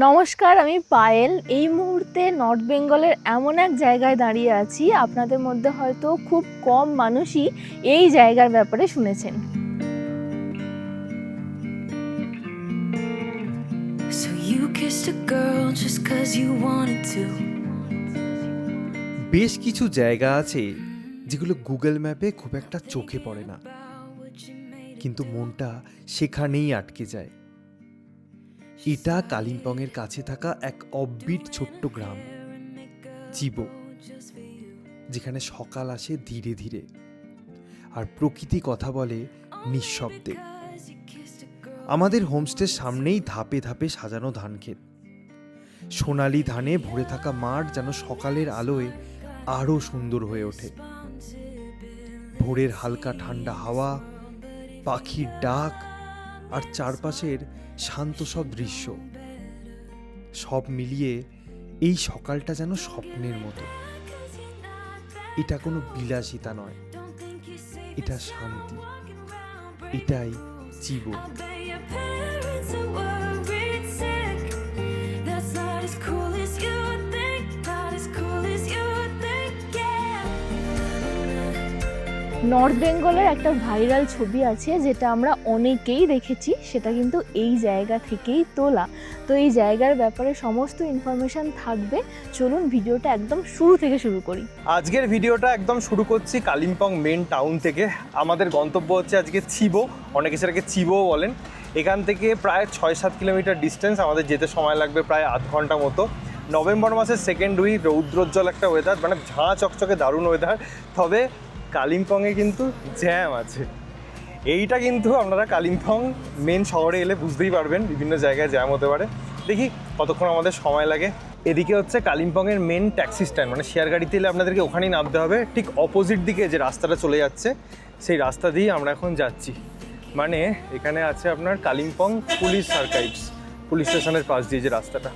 নমস্কার, আমি পায়েল। এই মুহূর্তে নর্থ বেঙ্গলের এমন এক জায়গায় দাঁড়িয়ে আছি, আপনাদের মধ্যে হয়তো খুব কম মানুষই এই জায়গার ব্যাপারে শুনেছেন। So you kissed a girl just 'cause you wanted to. বেশ কিছু জায়গা আছে যেগুলো গুগল ম্যাপে খুব একটা চোখে পড়ে না, কিন্তু মনটা সেখানেই আটকে যায়। এটা কালিম্পংয়ের কাছে থাকা এক অফবিট ছোট্ট গ্রাম চিবো, যেখানে সকাল আসে ধীরে ধীরে আর প্রকৃতি কথা বলে নিঃশব্দে। আমাদের হোমস্টের সামনেই ধাপে ধাপে সাজানো ধান ক্ষেত, সোনালি ধানে ভরে থাকা মাঠ যেন সকালের আলোয় আরো সুন্দর হয়ে ওঠে। ভোরের হালকা ঠান্ডা হাওয়া, পাখির ডাক আর চারপাশের শান্ত সব দৃশ্য, সব মিলিয়ে এই সকালটা যেন স্বপ্নের মতো। এটা কোনো বিলাসিতা নয়, এটা শান্তি, এটাই চিবো। নর্থ বেঙ্গলের একটা ভাইরাল ছবি আছে যেটা আমরা অনেকেই দেখেছি, সেটা কিন্তু এই জায়গা থেকেই তোলা। তো এই জায়গার ব্যাপারে সমস্ত ইনফরমেশন থাকবে। চলুন ভিডিওটা একদম শুরু থেকে শুরু করি। আজকের ভিডিওটা একদম শুরু করছি কালিম্পং মেন টাউন থেকে। আমাদের গন্তব্য হচ্ছে আজকে চিবো, অনেকে সেটাকে চিবোও বলেন। এখান থেকে প্রায় 6-7 কিলোমিটার ডিস্টেন্স, আমাদের যেতে সময় লাগবে প্রায় আধ ঘন্টা মতো। নভেম্বর মাসের সেকেন্ড উইক, রৌদ্রোজ্জ্বল একটা ওয়েদার, মানে ঝাঁ চকচকে দারুণ ওয়েদার। তবে কালিম্পংয়ে কিন্তু জ্যাম আছে। এইটা কিন্তু আপনারা কালিম্পং মেন শহরে এলে বুঝতেই পারবেন, বিভিন্ন জায়গায় জ্যাম হতে পারে। দেখি কতক্ষণ আমাদের সময় লাগে। এদিকে হচ্ছে কালিম্পংয়ের মেন ট্যাক্সি স্ট্যান্ড, মানে শেয়ার গাড়িতে এলে আপনাদেরকে ওখানেই নামতে হবে। ঠিক অপোজিট দিকে যে রাস্তাটা চলে যাচ্ছে সেই রাস্তা দিয়েই আমরা এখন যাচ্ছি। মানে এখানে আছে আপনার কালিম্পং পুলিশ আর্কাইভস, পুলিশ স্টেশনের পাশ দিয়ে যে রাস্তাটা।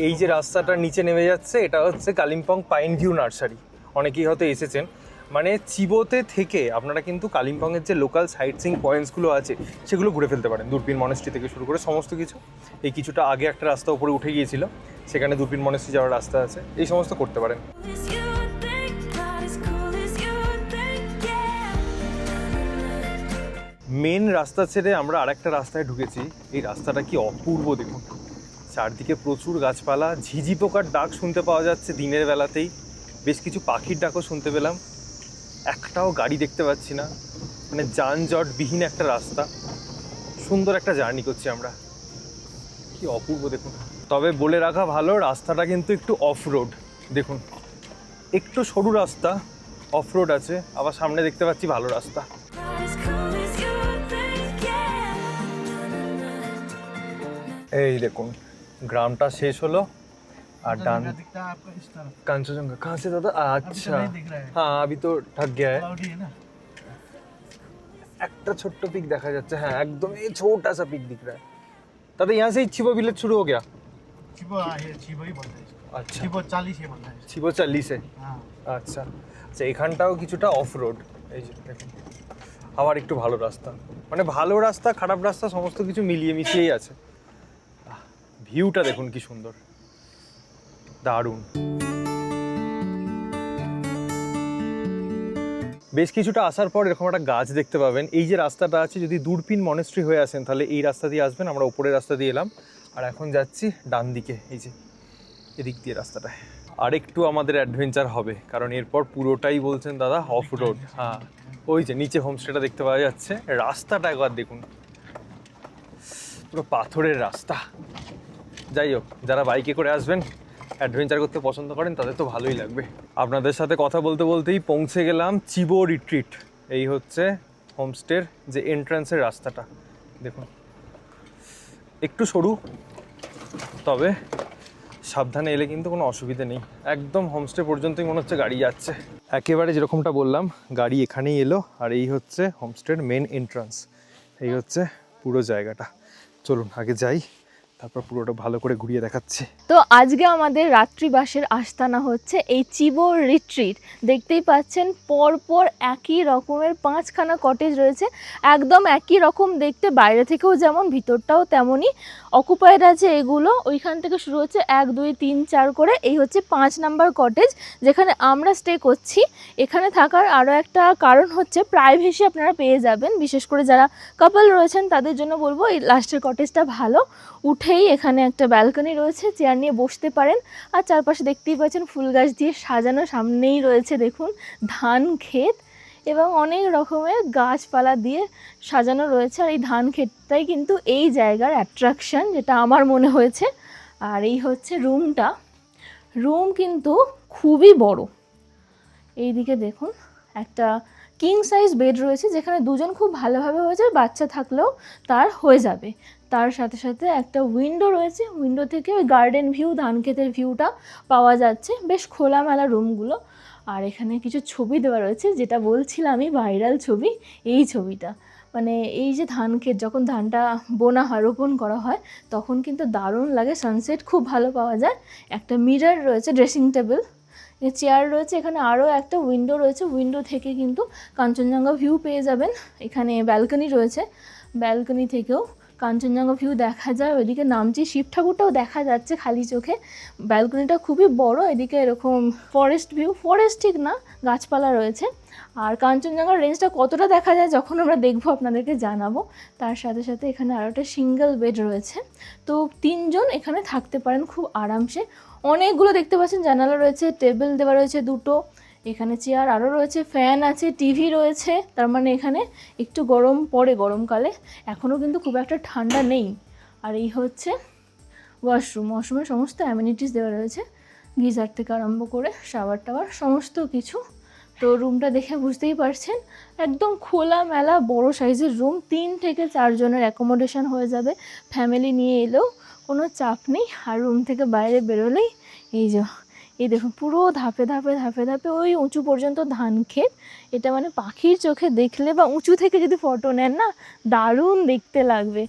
এই যে রাস্তাটা নিচে নেমে যাচ্ছে, এটা হচ্ছে কালিম্পং পাইন ভিউ নার্সারি। অনেকেই হয়তো এসেছেন। মানে চিবোতে থেকে আপনারা কিন্তু কালিম্পংয়ের যে লোকাল সাইট সিইং পয়েন্টসগুলো আছে সেগুলো ঘুরে ফেলতে পারেন। দূরবীন মনেস্ট্রি থেকে শুরু করে সমস্ত কিছু। এই কিছুটা আগে একটা রাস্তা উপরে উঠে গিয়েছিল, সেখানে দূরবীন মনেস্ট্রি যাওয়ার রাস্তা আছে। এই সমস্ত করতে পারেন। মেন রাস্তা ছেড়ে আমরা আরেকটা রাস্তায় ঢুকেছি। এই রাস্তাটা কি অপূর্ব দেখুন। চারদিকে প্রচুর গাছপালা, ঝিঝি পোকার ডাক শুনতে পাওয়া যাচ্ছে দিনের বেলাতেই। বেশ কিছু পাখির ডাকও শুনতে পেলাম। একটাও গাড়ি দেখতে পাচ্ছি না, মানে যানজটবিহীন একটা রাস্তা। সুন্দর একটা জার্নি করছি আমরা, কি অপূর্ব দেখুন। তবে বলে রাখা ভালো, রাস্তাটা কিন্তু একটু অফ রোড। দেখুন একটু সরু রাস্তা, অফ রোড আছে, আবার সামনে দেখতে পাচ্ছি ভালো রাস্তা। এই দেখুন গ্রামটা শেষ হলো আর ডান কাঞ্চনজঙ্ঘা कहाँ से दादा? अच्छा हाँ अभी तो ढक गया है। একটা ছোট্ট পিক দেখা যাচ্ছে, হ্যাঁ একদম এই छोटा सा पिक दिख रहा है। दादा यहाँ से ही चिबो विलेज शुरू हो गया? चिबो ही बोलते हैं इसको। अच्छा चिबो 40 ही बोलते हैं इसको। চিবো 40 हाँ আচ্ছা আচ্ছা। এখানটাও কিছুটা অফ রোড। এই যে দেখুন আবার একটু ভালো রাস্তা, মানে ভালো রাস্তা খারাপ রাস্তা সমস্ত কিছু মিলিয়ে মিশিয়েই আছে। ভিউটা দেখুন কি সুন্দর, দারুণ। বেশ কিছুটা আসার পর এরকম একটা গাছ দেখতে পাবেন। এই যে রাস্তাটা আছে, যদি দূরবীন মনেস্ট্রি হয়ে আসেন তাহলে এই রাস্তা দিয়ে আসবেন। আমরা উপরের রাস্তা দিয়ে এলাম আর এখন যাচ্ছি ডান দিকে, এই যে এদিক দিয়ে রাস্তাটায়। আর একটু আমাদের অ্যাডভেঞ্চার হবে, কারণ এরপর পুরোটাই বলছেন দাদা অফ রোড। হ্যাঁ ওই যে নিচে হোমস্টেটা দেখতে পাওয়া যাচ্ছে। রাস্তাটা একবার দেখুন, পুরো পাথরের রাস্তা। যাই হোক, যারা বাইকে করে আসবেন, অ্যাডভেঞ্চার করতে পছন্দ করেন, তাদের তো ভালোই লাগবে। আপনাদের সাথে কথা বলতে বলতেই পৌঁছে গেলাম চিবো রিট্রিট। এই হচ্ছে হোমস্টের যে এন্ট্রান্সের রাস্তাটা দেখুন, একটু সরু, তবে সাবধানে এলে কিন্তু কোনো অসুবিধা নেই। একদম হোমস্টে পর্যন্তই মনে হচ্ছে গাড়ি যাচ্ছে। একেবারে যেরকমটা বললাম, গাড়ি এখানেই এলো। আর এই হচ্ছে হোমস্টের মেন এন্ট্রান্স। এই হচ্ছে পুরো জায়গাটা। চলুন আগে যাই, তারপর পুরোটা ভালো করে ঘুরিয়ে দেখাচ্ছে। তো আজকে আমাদের রাত্রিবাসের আস্তানা হচ্ছে এই চিবো রিট্রিট। দেখতেই পাচ্ছেন পরপর একই রকমের 5খানা কটেজ রয়েছে, একদম একই রকম দেখতে, বাইরে থেকেও যেমন ভিতরটাও তেমনই। অকুপাইড আছে এগুলো, ওইখান থেকে শুরু হচ্ছে 1 2 3 4 করে, এই হচ্ছে 5 নাম্বার কটেজ যেখানে আমরা স্টে করছি। এখানে থাকার আরও একটা কারণ হচ্ছে প্রাইভেসি আপনারা পেয়ে যাবেন, বিশেষ করে যারা কাপল রয়েছেন তাদের জন্য বলবো এই লাস্টের কটেজটা ভালো। উঠেই এখানে একটা ব্যালকনি রয়েছে, চেয়ার নিয়ে বসতে পারেন। আর চারপাশে দেখতেই পাচ্ছেন ফুল গাছ দিয়ে সাজানো, সামনেই রয়েছে দেখুন ধান ক্ষেত এবং অনেক রকমের গাছপালা দিয়ে সাজানো রয়েছে। আর এই ধান ক্ষেতটাই কিন্তু এই জায়গার অ্যাট্রাকশন, যেটা আমার মনে হয়েছে। আর এই হচ্ছে রুমটা, রুম কিন্তু খুবই বড়। এইদিকে দেখুন একটা কিং সাইজ বেড রয়েছে, যেখানে দুজন খুব ভালোভাবে হয়ে যায়, বাচ্চা থাকলেও তার হয়ে যাবে। তার সাথে সাথে একটা উইন্ডো রয়েছে, উইন্ডো থেকে ওই গার্ডেন ভিউ, ধান ক্ষেতের ভিউটা পাওয়া যাচ্ছে। বেশ খোলামেলা রুমগুলো। আর এখানে কিছু ছবি দেওয়া রয়েছে, যেটা বলছিলাম আমি ভাইরাল ছবি, এই ছবিটা। মানে এই যে ধান ক্ষেত যখন ধানটা বোনা হয়, রোপণ করা হয়, তখন কিন্তু দারুণ লাগে, সানসেট খুব ভালো পাওয়া যায়। একটা মিরর রয়েছে, ড্রেসিং টেবিল, চেয়ার রয়েছে, এখানে আরও একটা উইন্ডো রয়েছে, উইন্ডো থেকে কিন্তু কাঞ্চনজঙ্ঘা ভিউ পেয়ে যাবেন। এখানে ব্যালকনি রয়েছে, ব্যালকনি থেকেও কাঞ্চনজঙ্ঘা ভিউ দেখা যায়। ওইদিকে নামচি শিব ঠাকুরটাও দেখা যাচ্ছে খালি চোখে। ব্যালকনিটা খুবই বড়, এদিকে এরকম ফরেস্ট ভিউ, ফরেস্ট ঠিক না, গাছপালা রয়েছে। আর কাঞ্চনজঙ্ঘার রেঞ্জটা কতটা দেখা যায় যখন আমরা দেখবো আপনাদেরকে জানাবো। তার সাথে সাথে এখানে আরও একটা সিঙ্গেল বেড রয়েছে, তো 3 জন এখানে থাকতে পারেন খুব আরামসে। অনেকগুলো দেখতে পাচ্ছেন জানালা রয়েছে, টেবিল দেওয়া রয়েছে 2টো, এখানে চেয়ার আরও রয়েছে, ফ্যান আছে, টিভি রয়েছে। তার মানে এখানে একটু গরম পড়ে গরমকালে, এখনও কিন্তু খুব একটা ঠান্ডা নেই। আর এই হচ্ছে ওয়াশরুম, ওয়াশরুমের সমস্ত অ্যামিনিটিস দেওয়া রয়েছে, গিজার থেকে আরম্ভ করে শাওয়ার টাওয়ার সমস্ত কিছু। তো রুমটা দেখে বুঝতেই পারছেন একদম খোলামেলা বড় সাইজের রুম, 3 থেকে 4 জনের অ্যাকোমোডেশন হয়ে যাবে, ফ্যামিলি নিয়ে এলেও কোনো চাপ নেই। আর রুম থেকে বাইরে বেরোলেই এই দেখুন পুরো ধাপে ধাপে ধাপে ধাপে ওই উঁচু পর্যন্ত ধান ক্ষেত। এটা মানে পাখির চোখে দেখলে বা উঁচু থেকে যদি ফটো নেন না, দারুণ দেখতে লাগবে।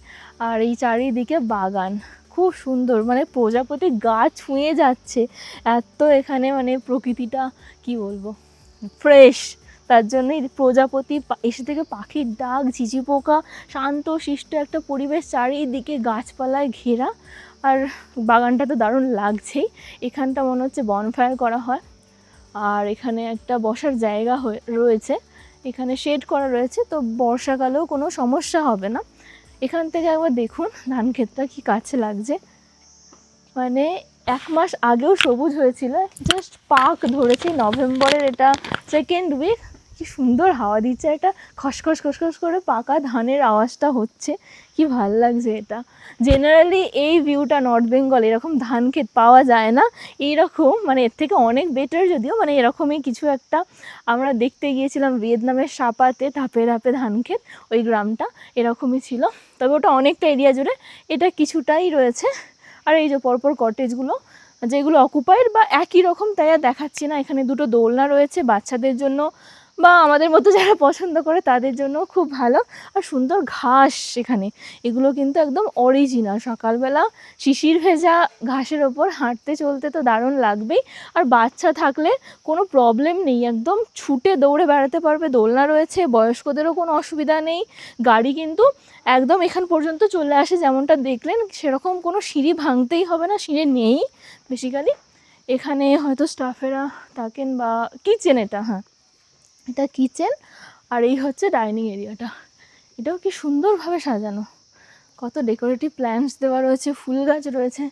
আর এই চারিদিকে বাগান, খুব সুন্দর, মানে প্রজাপতি গাছ ছুঁয়ে যাচ্ছে এত এখানে, মানে প্রকৃতিটা কি বলবো, ফ্রেশ। তার জন্যই প্রজাপতি এসে থেকে পাখির ডাক, ঝিঝি পোকা, শান্ত শিষ্ট একটা পরিবেশ, চারিদিকে গাছপালায় ঘেরা। আর বাগানটা তো দারুণ লাগছেই। এখানটা মনে হচ্ছে বনফায়ার করা হয়। আর এখানে একটা বসার জায়গা রয়েছে, এখানে শেড করা রয়েছে, তো বর্ষাকালেও কোনো সমস্যা হবে না। এখান থেকে একবার দেখুন ধান ক্ষেতটা কি কাছে লাগছে, মানে 1 মাস আগেও সবুজ হয়েছিল, জাস্ট পাক ধরেছে নভেম্বরের, এটা 2nd উইক। কি সুন্দর হাওয়া দিচ্ছে, একটা খসখস খসখস করে পাকা ধানের আওয়াজটা হচ্ছে, কি ভাল লাগছে এটা। জেনারেলি এই ভিউটা নর্থ বেঙ্গল এরকম ধান ক্ষেত পাওয়া যায় না এইরকম, মানে এর থেকে অনেক বেটার যদিও, মানে এরকমই কিছু একটা আমরা দেখতে গিয়েছিলাম ভিয়েতনামের সাপাতে, ধাপে ধাপে ধান ক্ষেত, ওই গ্রামটা এরকমই ছিল, তবে ওটা অনেকটা এরিয়া জুড়ে, এটা কিছুটাই রয়েছে। আর এই যে পরপর কটেজগুলো যেগুলো অকুপাইড বা একই রকম, তাই আর দেখাচ্ছি না। এখানে 2টো দোলনা রয়েছে বাচ্চাদের জন্য বা আমাদের মতো যারা পছন্দ করে তাদের জন্য খুব ভালো। আর সুন্দর ঘাস এখানে, এগুলো কিন্তু একদম অরিজিনাল। সকালবেলা শিশির ভেজা ঘাসের ওপর হাঁটতে চলতে তো দারুণ লাগবেই। আর বাচ্চা থাকলে কোনো প্রবলেম নেই, একদম ছুটে দৌড়ে বেড়াতে পারবে। দোলনা রয়েছে, বয়স্কদেরও কোনো অসুবিধা নেই। গাড়ি কিন্তু একদম এখান পর্যন্ত চলে আসে, যেমনটা দেখলেন সেরকম কোনো সিঁড়ি ভাঙতেই হবে না, সিঁড়ি নেই বেসিক্যালি। এখানে হয়তো স্টাফেরা থাকেন বা কিচেন, এটা হ্যাঁ এটা কিচেন। আর এই হচ্ছে ডাইনিং এরিয়াটা, এটাও কি সুন্দরভাবে সাজানো, কত ডেকোরেটিভ প্ল্যান্টস দেওয়া রয়েছে, ফুল গাছ রয়েছে।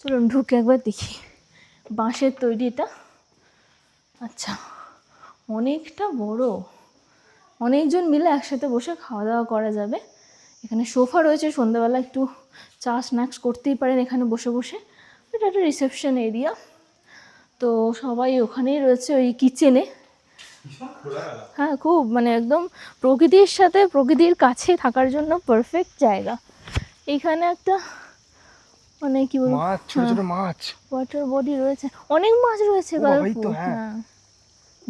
চলুন ঢুকে একবার দেখি। বাঁশের তৈরি এটা, আচ্ছা অনেকটা বড়, অনেকজন মিলে একসাথে বসে খাওয়া দাওয়া করা যাবে। এখানে সোফা রয়েছে, সন্ধ্যাবেলা একটু চা স্ন্যাক্স করতেই পারেন এখানে বসে বসে। এটা একটা রিসেপশন এরিয়া, তো সবাই ওখানেই রয়েছে ওই কিচেনে। হ্যাঁ খুব, মানে একদম প্রকৃতির সাথে, প্রকৃতির কাছে থাকার জন্য পারফেক্ট জায়গা। এখানে একটা মানে কি বলবো, মাছ, ছোট ছোট মাছ, ওয়াটার বডি রয়েছে, অনেক মাছ রয়েছে কালারফুল। হ্যাঁ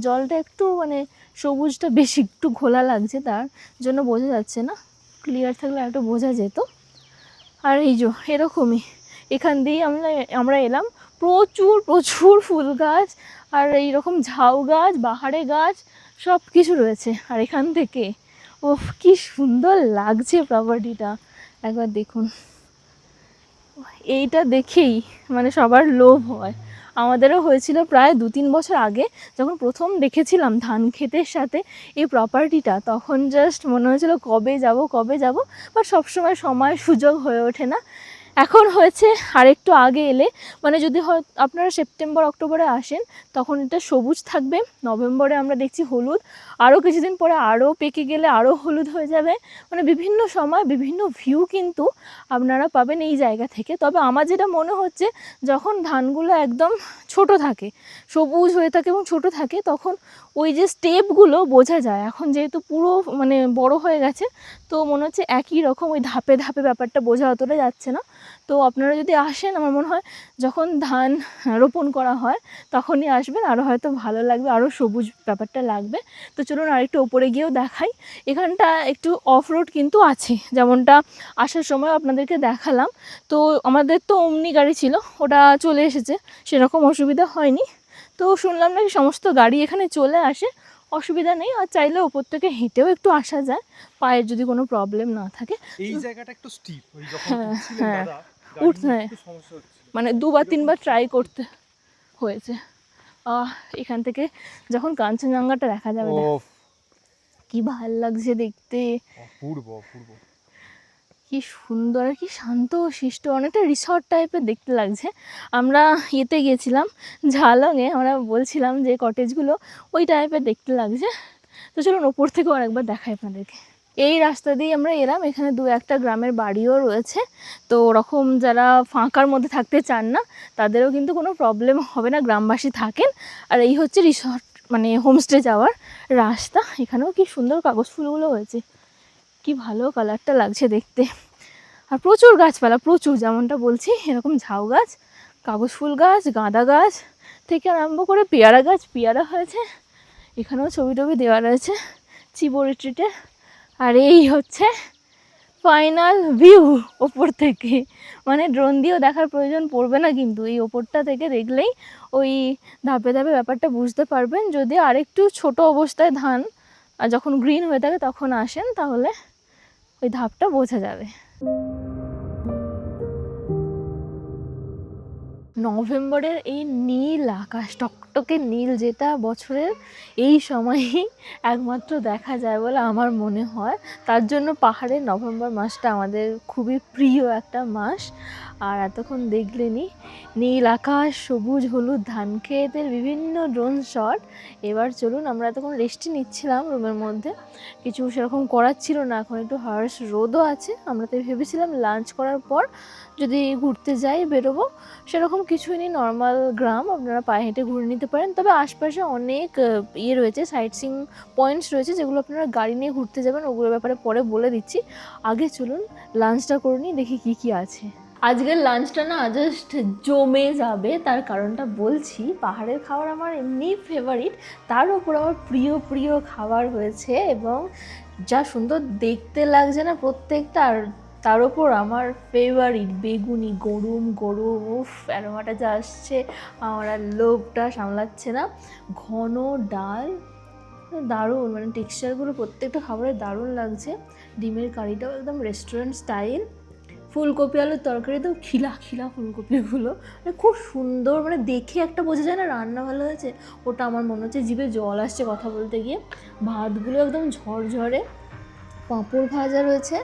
জলটা একটু মানে সবুজটা বেশি একটু ঘোলা লাগছে, তার জন্য বোঝা যাচ্ছে না, ক্লিয়ার থাকলে একটু বোঝা যেত। আর এই যে এরকমই এখান দিয়ে আমরা এলাম, প্রচুর প্রচুর ফুল গাছ আর এইরকম ঝাউ গাছ, বাহারে গাছ সব কিছু রয়েছে। আর এখান থেকে ওফ কি সুন্দর লাগছে প্রপার্টিটা, একবার দেখুন। এইটা দেখেই মানে সবার লোভ হয়। আমাদেরও হয়েছিল প্রায় 2-3 বছর আগে যখন প্রথম দেখেছিলাম ধান ক্ষেতের সাথে এই প্রপার্টিটা, তখন জাস্ট মনে হয়েছিল কবে যাব, বাট সবসময় সময় সুযোগ হয়ে ওঠে না। এখন হয়েছে আরেকটু আগে এলে, মানে যদি হয় আপনারা সেপ্টেম্বর অক্টোবরে আসেন তখন এটা সবুজ থাকবে, নভেম্বরে আমরা দেখছি হলুদ, আরও কিছুদিন পরে আরও পেকে গেলে আরও হলুদ হয়ে যাবে। মানে বিভিন্ন সময় বিভিন্ন ভিউ কিন্তু আপনারা পাবেন এই জায়গা থেকে। তবে আমার যেটা মনে হচ্ছে যখন ধানগুলো একদম ছোট থাকে, সবুজ হয়ে থাকে এবং ছোট থাকে, তখন ওই যে স্টেপগুলো বোঝা যায়। এখন যেহেতু পুরো মানে বড় হয়ে গেছে, তো মনে হচ্ছে একই রকম ওই ধাপে ধাপে ব্যাপারটা বোঝা অতটা যাচ্ছে না। তো আপনারা যদি আসেন, আমার মনে হয় যখন ধান রোপণ করা হয় তখনই আসবেন, আরও হয়তো ভালো লাগবে, আরও সবুজ ব্যাপারটা লাগবে। তো চলুন আরেকটু ওপরে গিয়েও দেখাই। এখানটা একটু অফ রোড কিন্তু আছে, যেমনটা আসার সময় আপনাদেরকে দেখালাম। তো আমাদের তো ওমনি গাড়ি ছিল, ওটা চলে এসেছে, সেরকম অসুবিধা হয়নি। তো শুনলাম নাকি সমস্ত গাড়ি এখানে চলে আসে, অসুবিধা নেই। আর চাইলে ওপর থেকে হেঁটেও একটু আসা যায়, পায়ের যদি কোনো প্রবলেম না থাকে। এই জায়গাটা একটু স্টিপ, ওই যখন হ্যাঁ, উঠছিলেন হ্যাঁ, দাদা, উঠতে গাড়ি হয়। একটু সমস্যা হচ্ছিল। মানে 2 বা 3 বার ট্রাই করতে হয়েছে। এখান থেকে যখন কাঞ্চনজঙ্ঘাটা দেখা যাবে, ওফ, কি ভাল লাগছে দেখতে, অপূর্ব অপূর্ব। কি সুন্দর আর কি শান্ত শিষ্ট, অনেকটা রিসর্ট টাইপের দেখতে লাগছে। আমরা ইয়েতে গিয়েছিলাম ঝালংয়ে, আমরা বলছিলাম যে কটেজগুলো ওই টাইপের দেখতে লাগছে। তো চলুন ওপর থেকেও আরেকবার দেখাই আপনাদেরকে। এই রাস্তা দিয়ে আমরা এলাম, এখানে 2-1টা গ্রামের বাড়িও রয়েছে। তো ওরকম যারা ফাঁকার মধ্যে থাকতে চান না তাদেরও কিন্তু কোনো প্রবলেম হবে না, গ্রামবাসী থাকেন। আর এই হচ্ছে রিসর্ট মানে হোমস্টে যাওয়ার রাস্তা। এখানেও কি সুন্দর কাগজ ফুলগুলো হয়েছে, কি ভালো কালারটা লাগছে দেখতে। আর প্রচুর গাছপালা, প্রচুর, যেমনটা বলছি এরকম ঝাউ গাছ, কাগজ ফুল গাছ, গাঁদা গাছ থেকে আরম্ভ করে পেয়ারা গাছ, পেয়ারা হয়েছে। এখানেও ছবি টবি দেওয়া রয়েছে চিবো রিট্রিটে। আর এই হচ্ছে ফাইনাল ভিউ ওপর থেকে, মানে ড্রোন দিয়েও দেখার প্রয়োজন পড়বে না, কিন্তু এই ওপরটা থেকে দেখলেই ওই ধাপে ধাপে ব্যাপারটা বুঝতে পারবেন। যদি আরেকটু ছোট অবস্থায় ধান আর যখন গ্রিন হয়ে থাকে তখন আসেন, তাহলে ওই ধাপটা বোঝা যাবে। নভেম্বরের এই নীল আকাশ, টকটকে নীল, যেটা বছরের এই সময়েই একমাত্র দেখা যায় বলে আমার মনে হয়। তার জন্য পাহাড়ের নভেম্বর মাসটা আমাদের খুবই প্রিয় একটা মাস। আর এতক্ষণ দেখলেনি নীল আকাশ, সবুজ হলুদ ধান ক্ষেতের বিভিন্ন ড্রোন শট। এবার চলুন, আমরা এতক্ষণ রেস্টই নিচ্ছিলাম রুমের মধ্যে, কিছু সেরকম করার ছিল না, এখন একটু হার্শ রোদও আছে। আমরা তো ভেবেছিলাম লাঞ্চ করার পর যদি ঘুরতে যাই, বেরোবো, সেরকম কিছুই নেই, নর্মাল গ্রাম, আপনারা পায়ে হেঁটে ঘুরে নিতে পারেন। তবে আশপাশে অনেক ইয়ে রয়েছে, সাইট সিইং পয়েন্টস রয়েছে, যেগুলো আপনারা গাড়ি নিয়ে ঘুরতে যাবেন, ওগুলোর ব্যাপারে পরে বলে দিচ্ছি। আগে চলুন লাঞ্চটা করে নিই, দেখি কী কী আছে। আজকের লাঞ্চটা না জাস্ট জমে যাবে, তার কারণটা বলছি। পাহাড়ের খাবার আমার এমনি ফেভারিট, তার উপর আমার প্রিয় প্রিয় খাবার হয়েছে, এবং যা সুন্দর দেখতে লাগছে না প্রত্যেকটা। আর তার উপর আমার ফেভারিট বেগুনি, গরম গরম, উফ অ্যারোমাটা যা আসছে, আমার আর লোভটা সামলাচ্ছে না। ঘন ডাল, দারুণ, মানে টেক্সচারগুলো প্রত্যেকটা খাবারে দারুণ লাগছে। ডিমের কারিটাও একদম রেস্টুরেন্ট স্টাইল। ফুলকপি আলুর তরকারি তো খিলা খিলা ফুলকপিগুলো, মানে খুব সুন্দর, মানে দেখে একটা বোঝা যায় না রান্না ভালো হয়েছে, ওটা আমার মনে হচ্ছে, জিভে জল আসছে কথা বলতে গিয়ে। ভাতগুলো একদম ঝরঝরে, পাঁপড় ভাজা রয়েছে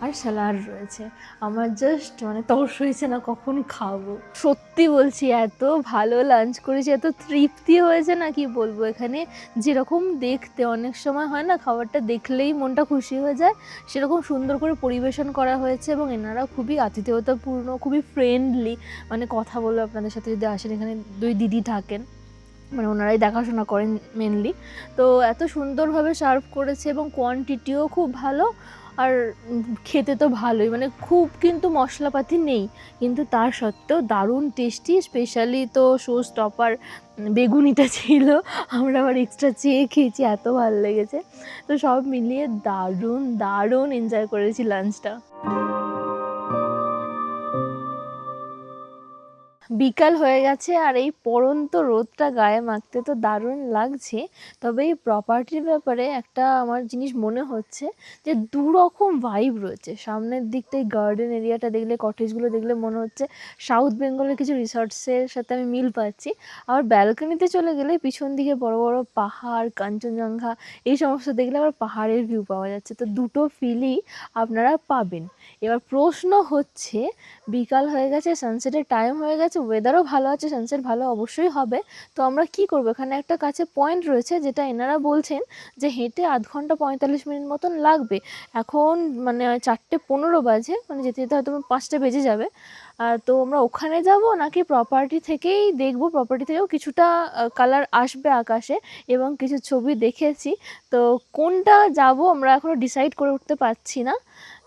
আর স্যালাড রয়েছে। আমার জাস্ট মানে তর্স হয়েছে না কখন খাবো। সত্যি বলছি, এত ভালো লাঞ্চ করেছি, এত তৃপ্তি হয়েছে না কি বলবো। এখানে যেরকম দেখতে অনেক সময় হয় না, খাবারটা দেখলেই মনটা খুশি হয়ে যায়, সেরকম সুন্দর করে পরিবেশন করা হয়েছে। এবং এনারা খুবই আতিথেয়তাপূর্ণ, খুবই ফ্রেন্ডলি, মানে কথা বলবো আপনাদের সাথে যদি আসেন। এখানে 2 দিদি থাকেন, মানে ওনারাই দেখাশোনা করেন মেনলি। তো এত সুন্দরভাবে সার্ভ করেছে এবং কোয়ান্টিটিও খুব ভালো। আর খেতে তো ভালোই, মানে খুব কিন্তু মশলাপাতি নেই, কিন্তু তার সত্ত্বেও দারুণ টেস্টি। স্পেশালি তো শো স্টপার বেগুনিটা ছিল, আমরা আবার এক্সট্রা চেয়ে খেয়েছি, এত ভালো লেগেছে। তো সব মিলিয়ে দারুণ দারুণ এনজয় করেছি লাঞ্চটা। বিকাল হয়ে গেছে আর এই পড়ন্ত রোদটা গায়ে মাখতে তো দারুণ লাগছে। তবে এই প্রপার্টির ব্যাপারে একটা আমার জিনিস মনে হচ্ছে যে দুরকম ভাইব রয়েছে। সামনের দিকটাই গার্ডেন এরিয়াটা দেখলে, কটেজগুলো দেখলে মনে হচ্ছে সাউথ বেঙ্গলের কিছু রিসর্টসের সাথে আমি মিল পাচ্ছি। আবার ব্যালকনিতে চলে গেলে পিছন দিকে বড় বড় পাহাড়, কাঞ্চনজঙ্ঘা এই সমস্ত দেখলে আবার পাহাড়ের ভিউ পাওয়া যাচ্ছে। তো দুটো ফিলই আপনারা পাবেন। এবার প্রশ্ন হচ্ছে, বিকাল হয়ে গেছে, সানসেটের টাইম হয়ে গেছে, ওয়েদারও ভালো আছে, সানসেট ভালো অবশ্যই হবে। তো আমরা কি করব? এখানে একটা কাছে পয়েন্ট রয়েছে যেটা এনারা বলছেন যে হেঁটে 0.5 ঘন্টা 45 মিনিট মতন লাগবে। এখন মানে 4:15 বাজে, মানে যেতে যেতে হয়তো 5টা বেজে যাবে। তো আমরা ওখানে যাব নাকি প্রপার্টি থেকেই দেখব? প্রপার্টি থেকেও কিছুটা কালার আসবে আকাশে এবং কিছু ছবি দেখেছি। তো কোনটা যাব আমরা এখনও ডিসাইড করে উঠতে পারছি না।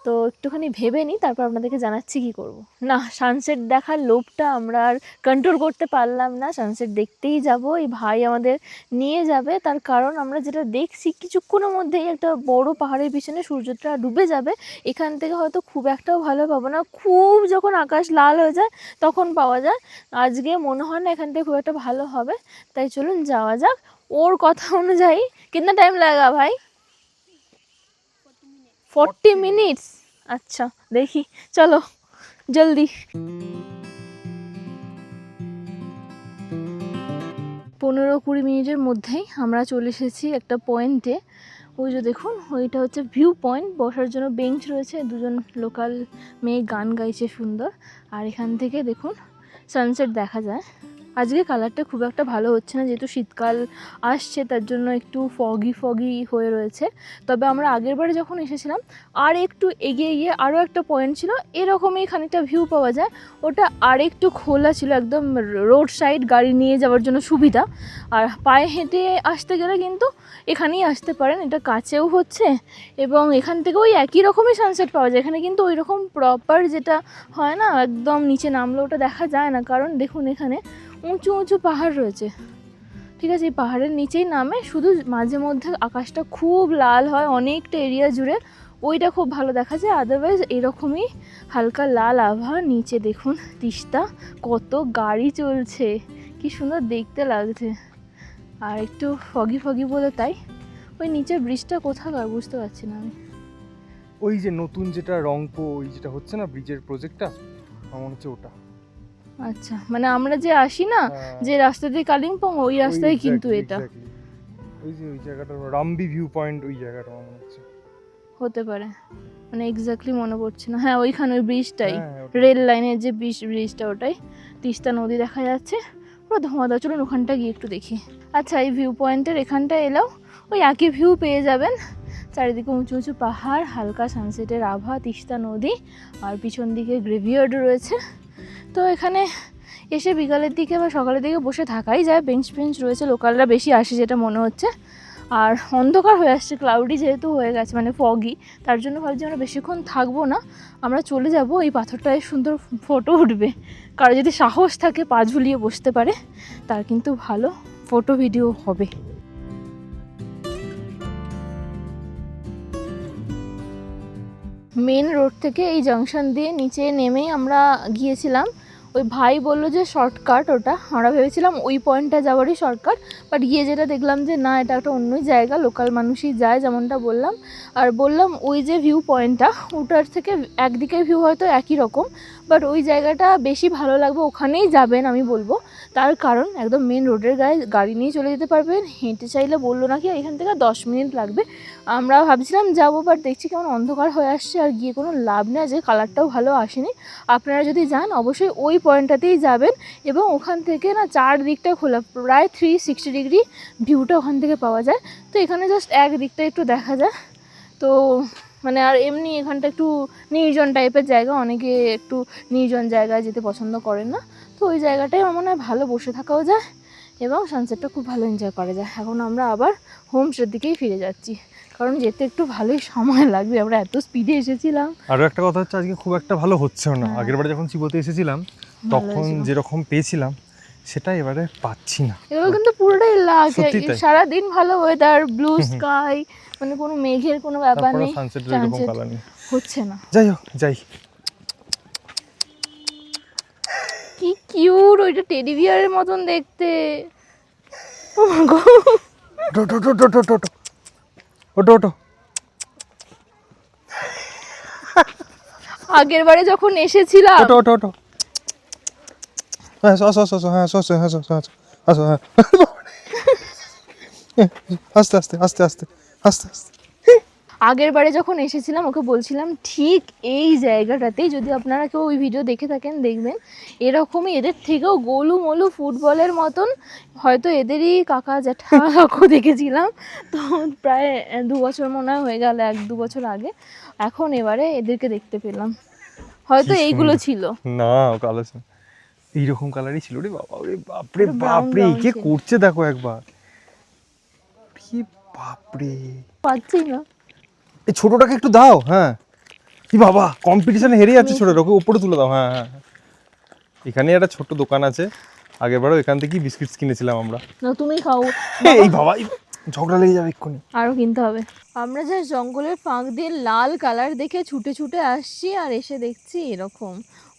তো একটুখানি ভেবে নিই, তারপর আপনাদেরকে জানাচ্ছি কী করব। না, সানসেট দেখার লোভটা আমরা আর কন্ট্রোল করতে পারলাম না, সানসেট দেখতেই যাব। এই ভাই আমাদের নিয়ে যাবে, তার কারণ আমরা যেটা দেখছি কিছুক্ষণের মধ্যেই একটা বড় পাহাড়ের পিছনে সূর্যটা ডুবে যাবে। এখান থেকে হয়তো খুব একটাও ভালো পাবো না, খুব যখন আকাশ লাল হয়ে যায় তখন পাওয়া যায়। আজকে মনে হয় না এখান থেকে খুব একটা ভালো হবে, তাই চলুন যাওয়া যাক। ওর কথা অনুযায়ী কিतना টাইম লাগা ভাই? 40 মিনিটস। আচ্ছা দেখি, চলো জলদি। 15-20 মিনিটের মধ্যেই আমরা চলে এসেছি একটা পয়েন্টে। ওই যে দেখুন, ওইটা হচ্ছে ভিউ পয়েন্ট, বসার জন্য বেঞ্চ রয়েছে, দুজন লোকাল মেয়ে গান গাইছে সুন্দর। আর এখান থেকে দেখুন সানসেট দেখা যায়। আজকে কালারটা খুব একটা ভালো হচ্ছে না, যেহেতু শীতকাল আসছে তার জন্য একটু ফগি হয়ে রয়েছে। তবে আমরা আগের বারে যখন এসেছিলাম আর একটু এগিয়ে গিয়ে আরও একটা পয়েন্ট ছিল, এরকমই খানিকটা ভিউ পাওয়া যায়। ওটা আর একটু খোলা ছিল, একদম রোড সাইড, গাড়ি নিয়ে যাওয়ার জন্য সুবিধা। আর পায়ে হেঁটে আসতে গেলে কিন্তু এখানেই আসতে পারেন, এটা কাছেও হচ্ছে এবং এখান থেকে ওই একই রকমই সানসেট পাওয়া যায়। এখানে কিন্তু ওই রকম প্রপার যেটা হয় না, একদম নিচে নামলে ওটা দেখা যায় না, কারণ দেখুন এখানে উঁচু উঁচু পাহাড় রয়েছে। ঠিক আছে, এই পাহাড়ের নিচেই নামে, শুধু মাঝে মধ্যে আকাশটা খুব লাল হয় অনেকটা এরিয়া জুড়ে, ওইটা খুব ভালো দেখা যায়। আদারওয়াইজ এরকমই হালকা লাল আভা। নিচে দেখুন তিস্তা, কত গাড়ি চলছে, কি সুন্দর দেখতে লাগছে। আর একটু ফগি বলে তাই। ওই নিচের ব্রিজটা কোথাকার বুঝতে পারছি না আমি। ওই যে নতুন যেটা রংপো, ওই যেটা হচ্ছে না ব্রিজের প্রজেক্টটা, আমার মনে হচ্ছে ওটা। আচ্ছা, মানে আমরা যে আসি না যে রাস্তা দিয়ে কালিম্পং, ওই রাস্তায় কিন্তু এটা ওই যে ওই জায়গাটা রামবি ভিউ পয়েন্ট, ওই জায়গাটা আমার মনে হচ্ছে হতে পারে, মানে এক্স্যাক্টলি মনে পড়ছে না। হ্যাঁ ওইখানে ওই ব্রিজটাই, রেল লাইনের যে ব্রিজটা, ওটাই। তিস্তা নদী দেখা যাচ্ছে পুরো ধোঁয়াধা। চলুন ওখানটা গিয়ে একটু দেখি। আচ্ছা, এই ভিউ পয়েন্টের এখানটা এলেও ওই একই ভিউ পেয়ে যাবেন। চারিদিকে উঁচু উঁচু পাহাড়, হালকা সানসেটের আভা, তিস্তা নদী, আর পিছন দিকে গ্রেভিয়ার্ড রয়েছে। তো এখানে এসে বিকালের দিকে বা সকালের দিকে বসে থাকাই যায়। বেঞ্চ রয়েছে, লোকালরা বেশি আসে যেটা মনে হচ্ছে। আর অন্ধকার হয়ে আসছে, ক্লাউডি যেহেতু হয়ে গেছে, মানে ফগি, তার জন্য ভাবছি আমরা বেশিক্ষণ থাকবো না, আমরা চলে যাব। এই পাথরটায় সুন্দর ফটো উঠবে, কারো যদি সাহস থাকে পা ঝুলিয়ে বসতে পারে, তার কিন্তু ভালো ফটো ভিডিও হবে। মেন রোড থেকে এই জাংশন দিয়ে নিচে নেমেই আমরা গিয়েছিলাম। ওই ভাই বললো যে শর্টকাট ওটা, আমরা ভেবেছিলাম ওই পয়েন্টটা যাওয়ারই শর্টকাট, বাট গিয়ে যেটা দেখলাম যে না, এটা একটা অন্য জায়গা, লোকাল মানুষই যায় যেমনটা বললাম। আর বললাম ওই যে ভিউ পয়েন্টটা, ওটার থেকে একদিকের ভিউ হয়তো একই রকম, বাট ওই জায়গাটা বেশি ভালো লাগবে, ওখানেই যাবেন আমি বলবো। তার কারণ একদম মেন রোডের গায়ে গাড়ি নিয়ে চলে যেতে পারবেন, হেঁটে চাইলে বললো নাকি এখান থেকে 10 মিনিট লাগবে। আমরা ভাবছিলাম যাবো, বাট দেখছি কেমন অন্ধকার হয়ে আসছে, আর গিয়ে কোনো লাভ নেই, যে কালারটাও ভালো আসেনি। আপনারা যদি যান অবশ্যই ওই পয়েন্টটাতেই যাবেন, এবং ওখান থেকে না চারদিকটা খোলা, প্রায় 360 ডিগ্রি ভিউটা ওখান থেকে পাওয়া যায়। তো এখানে জাস্ট এক দিকটা একটু দেখা যায়। তো মানে আর এমনি এখানটা একটু নির্জন টাইপের জায়গা, অনেকে একটু নির্জন জায়গায় যেতে পছন্দ করেন না, তো ওই জায়গাটাই আমার মনে হয় ভালো, বসে থাকাও যায় এবং সানসেটটা খুব ভালো এনজয় করা যায়। এখন আমরা আবার হোমস্টের দিকেই ফিরে যাচ্ছি, কারণ যেতে একটু ভালোই সময় লাগবে, আমরা এত স্পিডে এসেছিলাম। আরও একটা কথা হচ্ছে, আজকে খুব একটা ভালো হচ্ছেও না। আগের বারে যখন চিবোতে এসেছিলাম তখন যেরকম পেয়েছিলাম সেটা এবারে পাচ্ছি না। এবার কিন্তু পুরোটাই লাগ, সারাদিন ভালো ওয়েদার, ব্লু স্কাই, মানে কোনো মেঘের কোনো ব্যাপার নেই, সানসেট হচ্ছে না। যাই হোক, যাই। কিউট, ওইটা টেডি বিয়ারের মতন দেখতে। ও মা গো, ওটো ওটো ওটো ওটো ওটো ওটো ওটো। আগের বারে যখন এসেছিলাম ওটো ওটো ওটো। হ্যাঁ আসো আসো আসো, হ্যাঁ আসো আসো আসো আসো আসো, হ্যাঁ আস্তে আস্তে আস্তে আস্তে আস্তে আস্তে। আগের বারে যখন এসেছিলাম ওকে বলছিলাম ঠিক এই জায়গাটাতেই, যদি আপনারা কেউ ওই ভিডিও দেখে থাকেন দেখবেন এরকমই এদের থেকেও গোলু মোলু ফুটবলের মতন, হয়তো এদেরই কাকা জ্যাঠাকে দেখেছিলাম। তো প্রায় 2 বছর মনে হয় হয়ে গেল, 1-2 বছর আগে। এখন এবারে এদেরকে দেখতে পেলাম, হয়তো কি এইগুলো সুন্দর। ছিল। না কালার এইরকম কালারই ছিল রে বাবা, ওরে বাপরে একটু brown বাপরে, brown কে ছিল। করছে দেখো একবার, কি বাপরে। পাচ্ছি না। এই ছোটটাকে একটু দাও, হ্যাঁ। কি বাবা, কম্পিটিশনে হেরে যাচ্ছে ছোটটা, ওকে উপরে তুলে দাও, হ্যাঁ হ্যাঁ হ্যাঁ। এখানে একটা ছোট্ট দোকান আছে, আগেরবারও এখান থেকেই বিস্কিটস কিনেছিলাম আমরা। না তুমি খাও, এই বাবা, ঝগড়া লেগে যাবে এক্ষুনি। আরও কিনতে হবে। আমরা যা জঙ্গলের ফাঁক দিয়ে লাল কালার দেখে ছুটে ছুটে আসছি, আর এসে দেখছি এরকম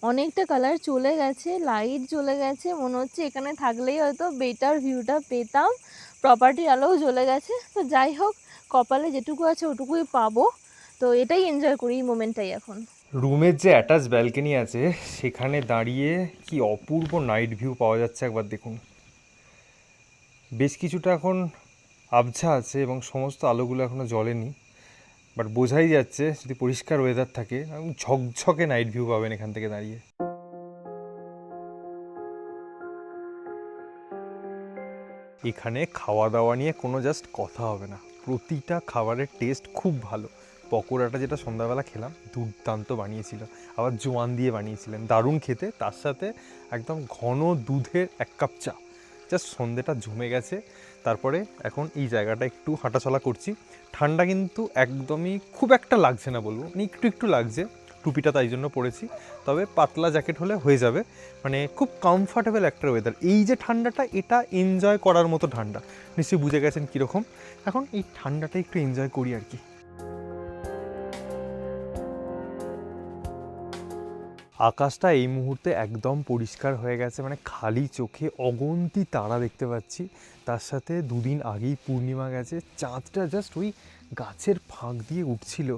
অনেকটা কালার চলে গেছে, লাইট চলে গেছে, মনে হচ্ছে এখানে থাকলেই হয়তো বেটার ভিউটা পেতাম। প্রপার্টির আলোও জ্বলে গেছে, তো যাই হোক, কপালে যেটুকু আছে ওটুকুই পাবো। তো এটাই এনজয় করি, এই মোমেন্টটাই এখন। রুমের যে অ্যাটাচ ব্যালকনি আছে সেখানে দাঁড়িয়ে কি অপূর্ব নাইট ভিউ পাওয়া যাচ্ছে একবার দেখুন। বেশ কিছুটা এখন আবছা আছে এবং সমস্ত আলোগুলো এখনও জ্বলেনি, বাট বোঝাই যাচ্ছে যদি পরিষ্কার ওয়েদার থাকে ঝকঝকে নাইট ভিউ পাবেন এখান থেকে দাঁড়িয়ে। এখানে খাওয়া দাওয়া নিয়ে কোনো জাস্ট কথা হবে না, প্রতিটা খাবারের টেস্ট খুব ভালো। পকোড়াটা যেটা সন্ধ্যাবেলা খেলাম দুর্দান্ত বানিয়েছিল, আবার জোয়ান দিয়ে বানিয়েছিলেন, দারুণ খেতে। তার সাথে একদম ঘন দুধের 1 কাপ চা, জাস্ট সন্ধ্যেটা জমে গেছে। তারপরে এখন এই জায়গাটা একটু হাঁটাচলা করছি। ঠান্ডা কিন্তু একদমই খুব একটা লাগছে না বলবো, একটু একটু লাগছে, টুপিটা তাই জন্য পরেছি, তবে পাতলা জ্যাকেট হলে হয়ে যাবে। মানে খুব কমফর্টেবল একটা ওয়েদার। এই যে ঠান্ডাটা, এটা এনজয় করার মতো ঠান্ডা, নিশ্চয়ই বুঝে গেছেন কীরকম। এখন এই ঠান্ডাটা একটু এনজয় করি আর কি। আকাশটা এই মুহূর্তে একদম পরিষ্কার হয়ে গেছে, মানে খালি চোখে অগন্তি তারা দেখতে পাচ্ছি। তার সাথে 2 দিন আগেই পূর্ণিমা গেছে, চাঁদটা জাস্ট ওই গাছের ফাঁক দিয়ে উঠছিল,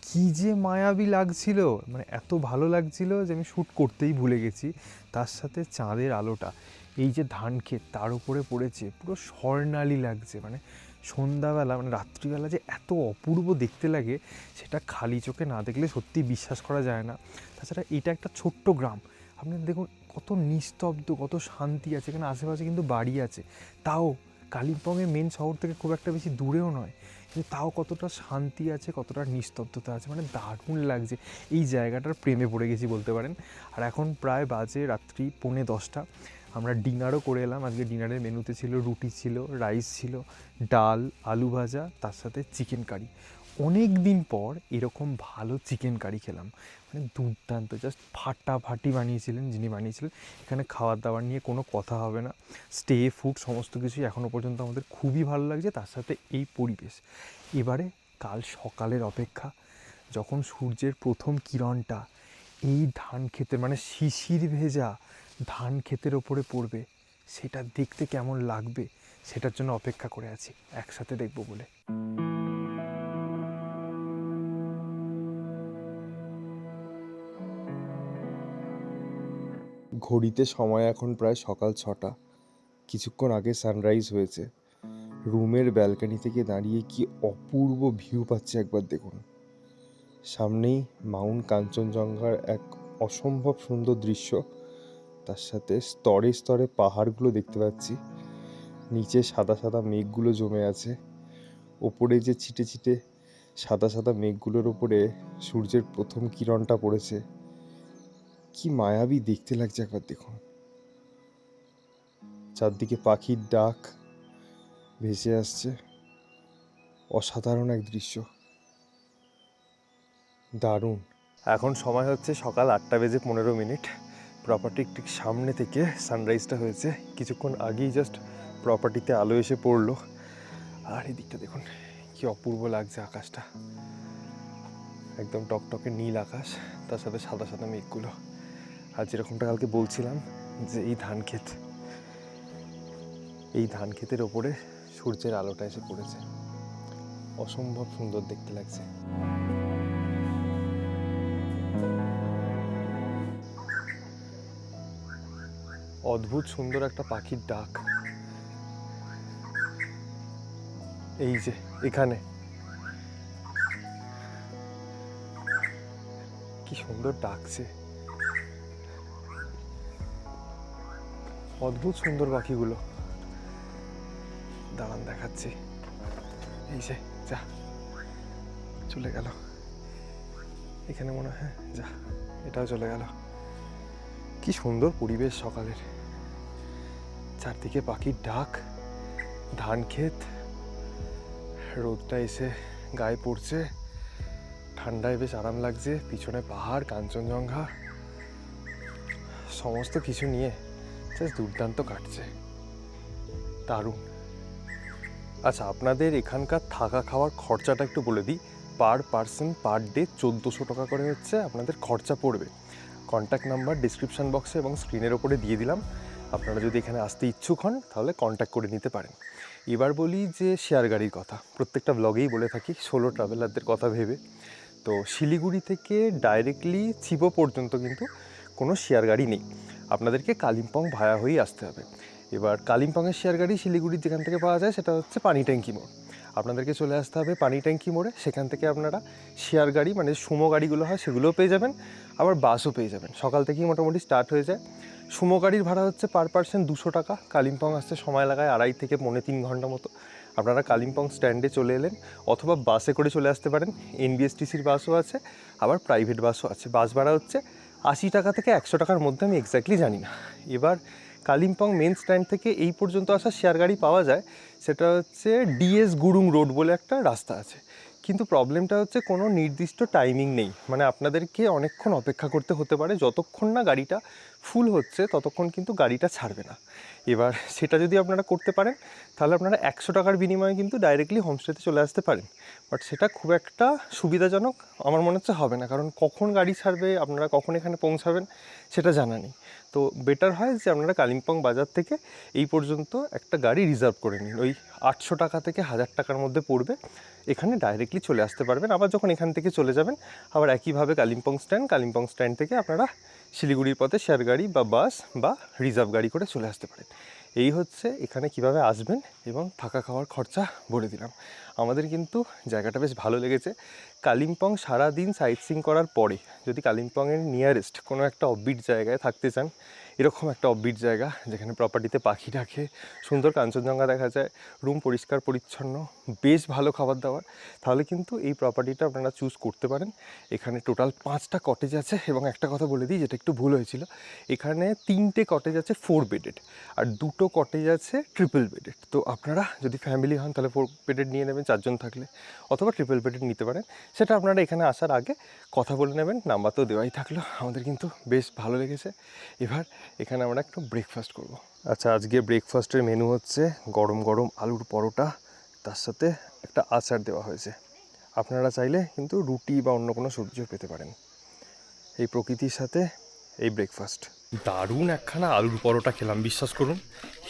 কি যে মায়াবী লাগছিল, মানে এত ভালো লাগছিল যে আমি শ্যুট করতেই ভুলে গেছি। তার সাথে চাঁদের আলোটা এই যে ধান ক্ষেত তার উপরে পড়েছে, পুরো স্বর্ণালী লাগছে। মানে সন্ধ্যাবেলা, মানে রাত্রিবেলা যে এত অপূর্ব দেখতে লাগে সেটা খালি চোখে না দেখলে সত্যি বিশ্বাস করা যায় না। তাছাড়া এটা একটা ছোট্ট গ্রাম, আপনি দেখুন কত নিস্তব্ধ, কত শান্তি আছে এখানে। আশেপাশে কিন্তু বাড়ি আছে, তাও কালিম্পংয়ের মেন শহর থেকে খুব একটা বেশি দূরেও নয়, কিন্তু তাও কতটা শান্তি আছে, কতটা নিস্তব্ধতা আছে, মানে দারুণ লাগছে। এই জায়গাটার প্রেমে পড়ে গেছি বলতে পারেন। আর এখন প্রায় বাজে রাত্রি 9:45। আমরা ডিনারও করে এলাম। আজকে ডিনারের মেনুতে ছিল রুটি ছিল, রাইস ছিল, ডাল, আলু ভাজা, তার সাথে চিকেন কারি। অনেক দিন পর এরকম ভালো চিকেন কারি খেলাম, মানে দুর্দান্ত, জাস্ট ফাটাফাটি বানিয়েছিলেন যিনি বানিয়েছিলেন। এখানে খাবার দাবার নিয়ে কোনো কথা হবে না, স্টে ফুড সমস্ত কিছুই এখনও পর্যন্ত আমাদের খুবই ভালো লাগছে। তার সাথে এই পরিবেশ। এবারে কাল সকালের অপেক্ষা, যখন সূর্যের প্রথম কিরণটা এই ধান ক্ষেতের, মানে শিশির ভেজা ধান ক্ষেতের ওপরে পড়বে, সেটা দেখতে কেমন লাগবে সেটার জন্য অপেক্ষা করে আছি, একসাথে দেখবো বলে। ঘড়িতে সময় এখন প্রায় সকাল 6টা। কিছুক্ষণ আগে সানরাইজ হয়েছে। রুমের ব্যালকনি থেকে দাঁড়িয়ে কি অপূর্ব ভিউ পাচ্ছে একবার দেখুন। সামনেই মাউন্ট কাঞ্চনজঙ্ঘার এক অসম্ভব সুন্দর দৃশ্য, তার সাথে স্তরে স্তরে পাহাড়গুলো দেখতে পাচ্ছি, নিচে সাদা সাদা মেঘগুলো জমে আছে, ওপরে যে ছিটে ছিটে সাদা সাদা মেঘগুলোর উপরে সূর্যের প্রথম কিরণটা পড়েছে, কি মায়াবী দেখতে লাগছে একবার দেখুন। চারদিকে পাখির ডাক ভেসে আসছে, অসাধারণ এক দৃশ্য, দারুণ। এখন সময় হচ্ছে সকাল 8:15। প্রপার্টির ঠিক সামনে থেকে সানরাইজটা হয়েছে, কিছুক্ষণ আগেই জাস্ট প্রপার্টিতে আলো এসে পড়লো। আর এই দিকটা দেখুন কি অপূর্ব লাগছে, আকাশটা একদম টকটকে নীল আকাশ, তার সাথে সাদা সাদা মেঘগুলো। আর যেরকমটা কালকে বলছিলাম, যে এই ধান ক্ষেত, এই ধান ক্ষেতের ওপরে সূর্যের আলোটা এসে পড়েছে, অসম্ভব সুন্দর দেখতে লাগছে। অদ্ভুত সুন্দর একটা পাখির ডাক, এই যে এখানে কি সুন্দর ডাকছে, অদ্ভুত সুন্দর পাখিগুলো। দাঁড়ান দেখাচ্ছি, এই যে যা চলে গেল, এখানে মনে হয় যা এটাও চলে গেল। কি সুন্দর পরিবেশ সকালের, চারদিকে পাখির ডাক, ধান ক্ষেত, রোদটা এসে গায়ে পড়ছে, ঠান্ডায় বেশ আরাম লাগছে, পিছনে পাহাড়, কাঞ্চনজঙ্ঘা, সমস্ত কিছু নিয়ে জাস্ট দুর্দান্ত কাটছে, দারুণ। আচ্ছা, আপনাদের এখানকার থাকা খাওয়ার খরচাটা একটু বলে দিই। পার পারসন পার ডে 1400 টাকা করে হচ্ছে আপনাদের খরচা পড়বে। কন্ট্যাক্ট নাম্বার ডিসক্রিপশান বক্সে এবং স্ক্রিনের ওপরে দিয়ে দিলাম, আপনারা যদি এখানে আসতে ইচ্ছুক হন তাহলে কন্ট্যাক্ট করে নিতে পারেন। এবার বলি যে শেয়ার গাড়ির কথা, প্রত্যেকটা ব্লগেই বলে থাকি সোলো ট্রাভেলারদের কথা ভেবে। তো শিলিগুড়ি থেকে ডাইরেক্টলি চিবো পর্যন্ত কিন্তু কোনো শেয়ার গাড়ি নেই, আপনাদেরকে কালিম্পং ভায়া হয়েই আসতে হবে। এবার কালিম্পংয়ের শেয়ার গাড়ি শিলিগুড়ির যেখান থেকে পাওয়া যায় সেটা হচ্ছে পানি ট্যাঙ্কি মোড়, আপনাদেরকে চলে আসতে হবে পানি ট্যাঙ্কি মোড়ে। সেখান থেকে আপনারা শেয়ার গাড়ি মানে সুমো গাড়িগুলো হয় সেগুলোও পেয়ে যাবেন, আবার বাসও পেয়ে যাবেন, সকাল থেকেই মোটামুটি স্টার্ট হয়ে যায়। সুমো গাড়ির ভাড়া হচ্ছে পার পারসন 200 টাকা, কালিম্পং আসতে সময় লাগায় 2.5 থেকে 3.25 ঘন্টা মতো। আপনারা কালিম্পং স্ট্যান্ডে চলে এলেন, অথবা বাসে করে চলে আসতে পারেন, এনবিএসটিসির বাসও আছে, আবার প্রাইভেট বাসও আছে। বাস ভাড়া হচ্ছে 80 টাকা থেকে 100 টাকার মধ্যে, আমি এক্স্যাক্টলি জানি না। এবার কালিম্পং মেন স্ট্যান্ড থেকে এই পর্যন্ত আসা শেয়ার গাড়ি পাওয়া যায়, সেটা হচ্ছে ডিএস গুরুং রোড বলে একটা রাস্তা আছে, কিন্তু প্রবলেমটা হচ্ছে কোনো নির্দিষ্ট টাইমিং নেই, মানে আপনাদেরকে অনেকক্ষণ অপেক্ষা করতে হতে পারে, যতক্ষণ না গাড়িটা ফুল হচ্ছে ততক্ষণ কিন্তু গাড়িটা ছাড়বে না। এবার সেটা যদি আপনারা করতে পারেন তাহলে আপনারা 100 টাকার বিনিময়ে কিন্তু ডাইরেক্টলি হোমস্টেতে চলে আসতে পারেন, বাট সেটা খুব একটা সুবিধাজনক আমার মনে হচ্ছে হবে না, কারণ কখন গাড়ি ছাড়বে, আপনারা কখন এখানে পৌঁছাবেন সেটা জানা নেই। তো বেটার হয় যে আপনারা কালিম্পং বাজার থেকে এই পর্যন্ত একটা গাড়ি রিজার্ভ করে নিন, ওই 800 টাকা থেকে 1000 টাকার মধ্যে পড়বে, এখানে ডাইরেক্টলি চলে আসতে পারবেন। আবার যখন এখান থেকে চলে যাবেন আবার একইভাবে কালিম্পং স্ট্যান্ড থেকে আপনারা শিলিগুড়ির পথে শেয়ার গাড়ি বা বাস বা রিজার্ভ গাড়ি করে চলে আসতে পারেন। এই হচ্ছে এখানে কিভাবে আসবেন, এবং থাকা খাওয়ার খরচা বলে দিলাম। আমাদের কিন্তু জায়গাটা বেশ ভালো লেগেছে। কালিম্পং সারাদিন সাইট সিইং করার পরে যদি কালিম্পংয়ের নিয়ারেস্ট কোনো একটা অফবিট জায়গায় থাকতে চান, এরকম একটা অফবিট জায়গা যেখানে প্রপার্টিতে পাখি ডাকে, সুন্দর কাঞ্চনজঙ্ঘা দেখা যায়, রুম পরিষ্কার পরিচ্ছন্ন, বেশ ভালো খাবার দাবার, তাহলে কিন্তু এই প্রপার্টিটা আপনারা চুজ করতে পারেন। এখানে টোটাল 5টা কটেজ আছে, এবং একটা কথা বলে দিই যেটা একটু ভুল হয়েছিল, এখানে 3টে কটেজ আছে 4 বেডেড, আর 2টো কটেজ আছে ট্রিপল বেডেড। তো আপনারা যদি ফ্যামিলি হন তাহলে 4 বেডেড নিয়ে নেবেন 4 জন থাকলে, অথবা ট্রিপল বেডেড নিতে পারেন, সেটা আপনারা এখানে আসার আগে কথা বলে নেবেন, নাম্বার তো দেওয়াই থাকলো। আমাদের কিন্তু বেশ ভালো লেগেছে। এবার এখানে আমরা একটু ব্রেকফাস্ট করব। আচ্ছা, আজকে ব্রেকফাস্টের মেনু হচ্ছে গরম গরম আলুর পরোটা, তার সাথে একটা আচার দেওয়া হয়েছে। আপনারা চাইলে কিন্তু রুটি বা অন্য কোনো সবজিও পেতে পারেন। এই প্রকৃতির সাথে এই ব্রেকফাস্ট, দারুণ একখানা আলুর পরোটা খেলাম, বিশ্বাস করুন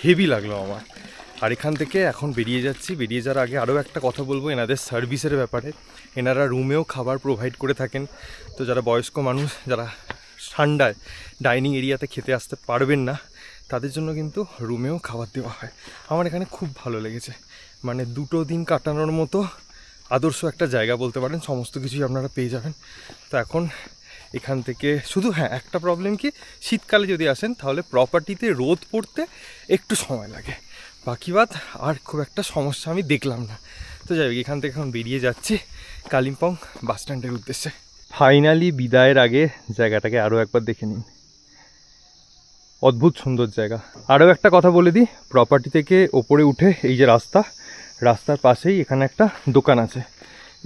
হেভি লাগলো আমার। আর এখান থেকে এখন বেরিয়ে যাচ্ছি। বেরিয়ে যাওয়ার আগে আরও একটা কথা বলবো এনাদের সার্ভিসের ব্যাপারে। এনারা রুমেও খাবার প্রোভাইড করে থাকেন, তো যারা বয়স্ক মানুষ, যারা ঠান্ডায় ডাইনিং এরিয়াতে খেতে আসতে পারবেন না, তাদের জন্য কিন্তু রুমেও খাবার দেওয়া হয়। আমার এখানে খুব ভালো লেগেছে, মানে 2টো দিন কাটানোর মতো আদর্শ একটা জায়গা বলতে পারেন, সমস্ত কিছুই আপনারা পেয়ে যাবেন। তো এখন এখান থেকে শুধু একটা প্রবলেম কি, শীতকালে যদি আসেন তাহলে প্রপার্টিতে রোদ পড়তে একটু সময় লাগে, বাকি বাদ আর খুব একটা সমস্যা আমি দেখলাম না। তো যাই হোক, এখান থেকে এখন বেরিয়ে যাচ্ছি কালিম্পং বাস স্ট্যান্ডের উদ্দেশ্যে। ফাইনালি বিদায়ের আগে জায়গাটাকে আরও একবার দেখে নিন, অদ্ভুত সুন্দর জায়গা। আরও একটা কথা বলে দিই, প্রপার্টি থেকে ওপরে উঠে এই যে রাস্তার পাশেই এখানে একটা দোকান আছে,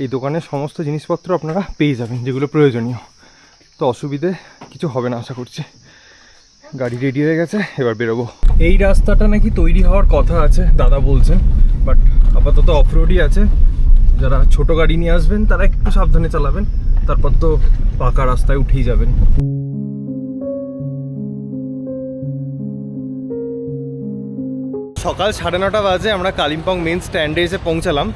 এই দোকানের সমস্ত জিনিসপত্র আপনারা পেয়ে যাবেন যেগুলো প্রয়োজনীয়। তো অসুবিধে কিছু হবে না আশা করছি। গাড়ি রেডি হয়ে গেছে, এবার বেরোবো। এই রাস্তাটা নাকি তৈরি হওয়ার কথা আছে দাদা বলছেন, বাট আপাতত অফরোডই আছে। যারা ছোট গাড়ি নিয়ে আসবেন তারা একটু সাবধানে চালাবেন, তারপর তো পাকা রাস্তায় উঠেই যাবেন। সকাল 9:30 বাজে আমরা কালিম্পং মেন স্ট্যান্ডে এসে পৌঁছালাম।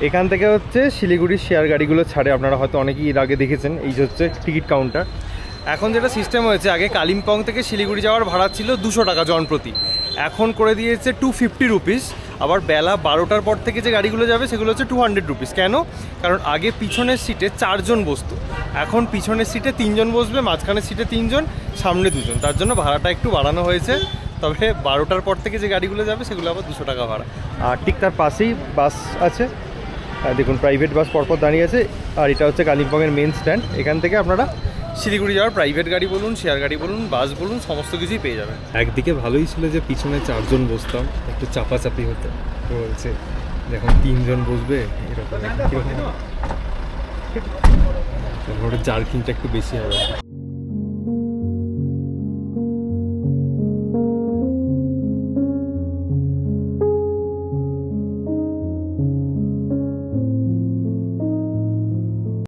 এখান থেকে হচ্ছে শিলিগুড়ির শেয়ার গাড়িগুলো ছাড়ে, আপনারা হয়তো অনেকেই এর আগে দেখেছেন। এই যে হচ্ছে টিকিট কাউন্টার। এখন যেটা সিস্টেম হয়েছে, আগে কালিম্পং থেকে শিলিগুড়ি যাওয়ার ভাড়া ছিল 200 টাকা জনপ্রতি, এখন করে দিয়েছে 250 রুপিস। আবার বেলা 12টার পর থেকে যে গাড়িগুলো যাবে সেগুলো হচ্ছে 200 রুপিস। কেন? কারণ আগে পিছনের সিটে 4 জন বসতো, এখন পিছনের সিটে 3 জন বসবে, মাঝখানের সিটে 3 জন, সামনে 2 জন। তার জন্য ভাড়াটা একটু বাড়ানো হয়েছে। তবে 12টার পর থেকে যে গাড়িগুলো যাবে সেগুলো আবার 200 টাকা ভাড়া। আর ঠিক তার পাশেই বাস আছে, দেখুন প্রাইভেট বাস পরপর দাঁড়িয়ে আছে। আর এটা হচ্ছে কালিম্পংয়ের মেন স্ট্যান্ড। এখান থেকে আপনারা শিলিগুড়ি যাওয়ার প্রাইভেট গাড়ি বলুন, শেয়ার গাড়ি বলুন, বাস বলুন, সমস্ত কিছুই পেয়ে যাবেন। একদিকে ভালোই ছিল যে পিছনে 4 জন বসতাম, একটু চাপাচাপি হতো। বলছে যখন 3 জন বসবে এরকম জার্কিংটা একটু বেশি হবে।